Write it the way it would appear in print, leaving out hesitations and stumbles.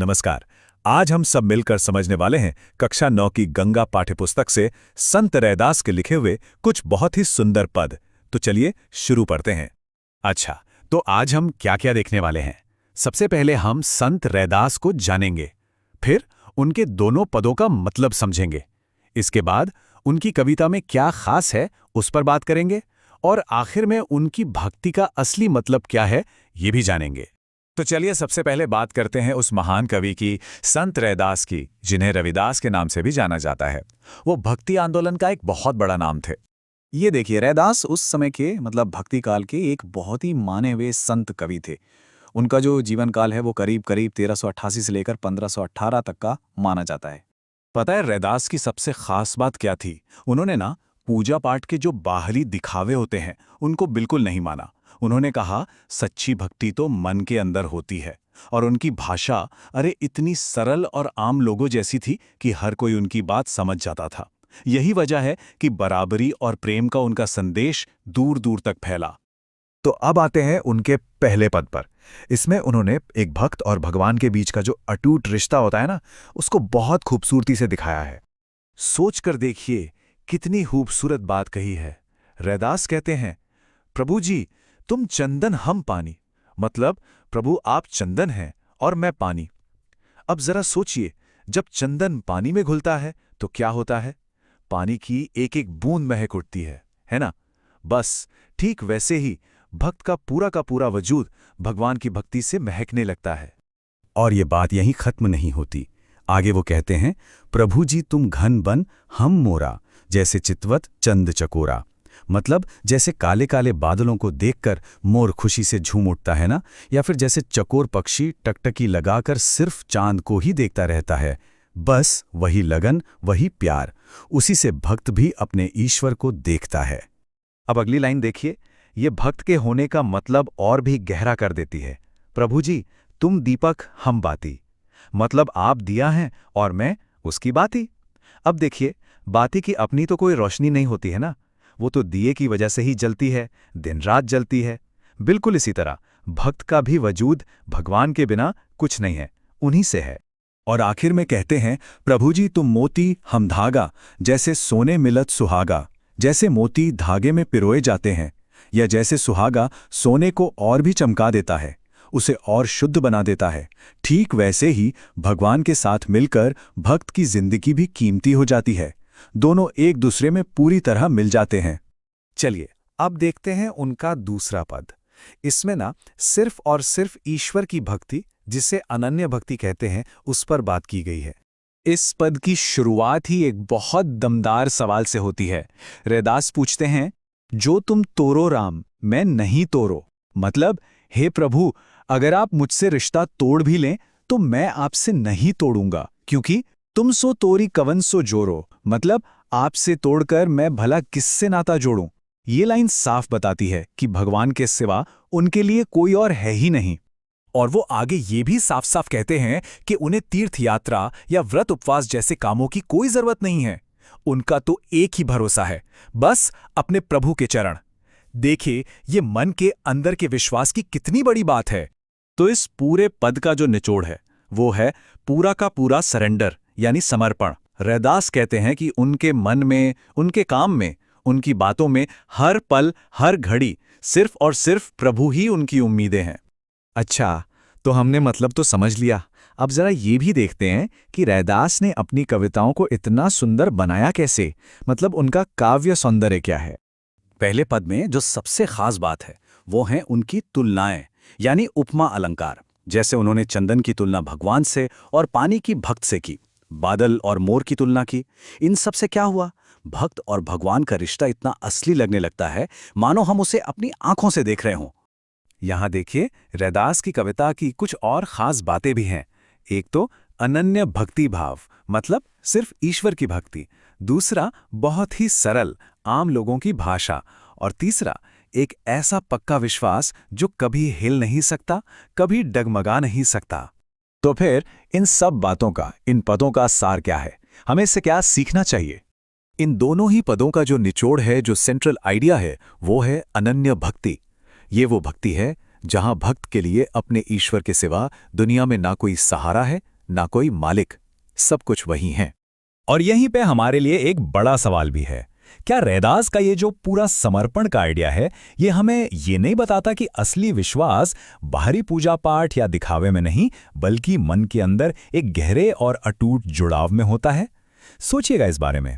नमस्कार। आज हम सब मिलकर समझने वाले हैं कक्षा 9 की गंगा पाठ्यपुस्तक से संत रैदास के लिखे हुए कुछ बहुत ही सुंदर पद। तो चलिए शुरू करते हैं। अच्छा, तो आज हम क्या-क्या देखने वाले हैं? सबसे पहले हम संत रैदास को जानेंगे, फिर उनके दोनों पदों का मतलब समझेंगे। इसके बाद उनकी कविता में क्या खास है उस पर बात करेंगे और आखिर में उनकी भक्ति का असली मतलब क्या है ये भी जानेंगे। तो चलिए सबसे पहले बात करते हैं उस महान कवि की, संत रैदास की, जिन्हें रविदास के नाम से भी जाना जाता है। वो भक्ति आंदोलन का एक बहुत बड़ा नाम थे। ये देखिए, रैदास उस समय के भक्ति काल के एक बहुत ही माने हुए संत कवि थे। उनका जो जीवन काल है वो करीब करीब 1388 से लेकर 1518 तक का माना जाता है। पता है रैदास की सबसे खास बात क्या थी? उन्होंने ना पूजा पाठ के जो बाहरी दिखावे होते हैं उनको बिल्कुल नहीं माना। उन्होंने कहा सच्ची भक्ति तो मन के अंदर होती है। और उनकी भाषा अरे इतनी सरल और आम लोगों जैसी थी कि हर कोई उनकी बात समझ जाता था। यही वजह है कि बराबरी और प्रेम का उनका संदेश दूर दूर तक फैला। तो अब आते हैं उनके पहले पद पर। इसमें उन्होंने एक भक्त और भगवान के बीच का जो अटूट रिश्ता होता है ना, उसको बहुत खूबसूरती से दिखाया है। सोच कर देखिए कितनी खूबसूरत बात कही है। रैदास कहते हैं, प्रभु जी तुम चंदन हम पानी, मतलब प्रभु आप चंदन हैं और मैं पानी। अब जरा सोचिए, जब चंदन पानी में घुलता है तो क्या होता है? पानी की एक एक बूंद महक उठती है ना? बस ठीक वैसे ही भक्त का पूरा वजूद भगवान की भक्ति से महकने लगता है। और ये बात यहीं खत्म नहीं होती। आगे वो कहते हैं, प्रभु जी तुम घन बन हम मोरा, जैसे चितवत चंद चकोरा। मतलब जैसे काले काले बादलों को देखकर मोर खुशी से झूम उठता है ना, या फिर जैसे चकोर पक्षी टकटकी लगाकर सिर्फ चांद को ही देखता रहता है। बस वही लगन, वही प्यार, उसी से भक्त भी अपने ईश्वर को देखता है। अब अगली लाइन देखिए, ये भक्त के होने का मतलब और भी गहरा कर देती है। प्रभु जी तुम दीपक हम बाती, मतलब आप दिया हैं और मैं उसकी बाती। अब देखिए, बाती की अपनी तो कोई रोशनी नहीं होती है ना, वो तो दिए की वजह से ही जलती है, दिन रात जलती है। बिल्कुल इसी तरह भक्त का भी वजूद भगवान के बिना कुछ नहीं है, उन्हीं से है। और आखिर में कहते हैं, प्रभु जी तुम मोती हम धागा, जैसे सोने मिलत सुहागा। जैसे मोती धागे में पिरोए जाते हैं, या जैसे सुहागा सोने को और भी चमका देता है, उसे और शुद्ध बना देता है, ठीक वैसे ही भगवान के साथ मिलकर भक्त की जिंदगी भी कीमती हो जाती है। दोनों एक दूसरे में पूरी तरह मिल जाते हैं। चलिए अब देखते हैं उनका दूसरा पद। इसमें ना सिर्फ और सिर्फ ईश्वर की भक्ति, जिसे अनन्य भक्ति कहते हैं, उस पर बात की गई है। इस पद की शुरुआत ही एक बहुत दमदार सवाल से होती है। रैदास पूछते हैं, जो तुम तोरो राम मैं नहीं तोरो। मतलब हे प्रभु, अगर आप मुझसे रिश्ता तोड़ भी लें तो मैं आपसे नहीं तोड़ूंगा, क्योंकि तुम सो तोरी कवन सो जोरो। मतलब आपसे तोड़कर मैं भला किससे नाता जोड़ूं। ये लाइन साफ बताती है कि भगवान के सिवा उनके लिए कोई और है ही नहीं। और वो आगे ये भी साफ साफ कहते हैं कि उन्हें तीर्थ यात्रा या व्रत उपवास जैसे कामों की कोई जरूरत नहीं है। उनका तो एक ही भरोसा है, बस अपने प्रभु के चरण। देखिए ये मन के अंदर के विश्वास की कितनी बड़ी बात है। तो इस पूरे पद का जो निचोड़ है वो है पूरा का पूरा सरेंडर, यानी समर्पण। रैदास कहते हैं कि उनके मन में, उनके काम में, उनकी बातों में हर पल हर घड़ी सिर्फ और सिर्फ प्रभु ही उनकी उम्मीदें हैं। अच्छा, तो हमने मतलब तो समझ लिया। अब जरा ये भी देखते हैं कि रैदास ने अपनी कविताओं को इतना सुंदर बनाया कैसे, मतलब उनका काव्य सौंदर्य क्या है। पहले पद में जो सबसे खास बात है वो हैं उनकी तुलनाएं, यानी उपमा अलंकार। जैसे उन्होंने चंदन की तुलना भगवान से और पानी की भक्त से की, बादल और मोर की तुलना की। इन सब से क्या हुआ, भक्त और भगवान का रिश्ता इतना असली लगने लगता है, मानो हम उसे अपनी आंखों से देख रहे हों। यहां देखिए रैदास की कविता की कुछ और खास बातें भी हैं। एक तो अनन्य भक्ति भाव, मतलब सिर्फ ईश्वर की भक्ति। दूसरा बहुत ही सरल आम लोगों की भाषा। और तीसरा एक ऐसा पक्का विश्वास जो कभी हिल नहीं सकता, कभी डगमगा नहीं सकता। तो फिर इन सब बातों का, इन पदों का सार क्या है, हमें इससे क्या सीखना चाहिए? इन दोनों ही पदों का जो निचोड़ है, जो सेंट्रल आइडिया है, वो है अनन्य भक्ति। ये वो भक्ति है जहां भक्त के लिए अपने ईश्वर के सिवा दुनिया में ना कोई सहारा है, ना कोई मालिक, सब कुछ वही है। और यहीं पे हमारे लिए एक बड़ा सवाल भी है। क्या रैदास का ये जो पूरा समर्पण का आइडिया है, ये हमें ये नहीं बताता कि असली विश्वास बाहरी पूजा पाठ या दिखावे में नहीं, बल्कि मन के अंदर एक गहरे और अटूट जुड़ाव में होता है? सोचिएगा इस बारे में।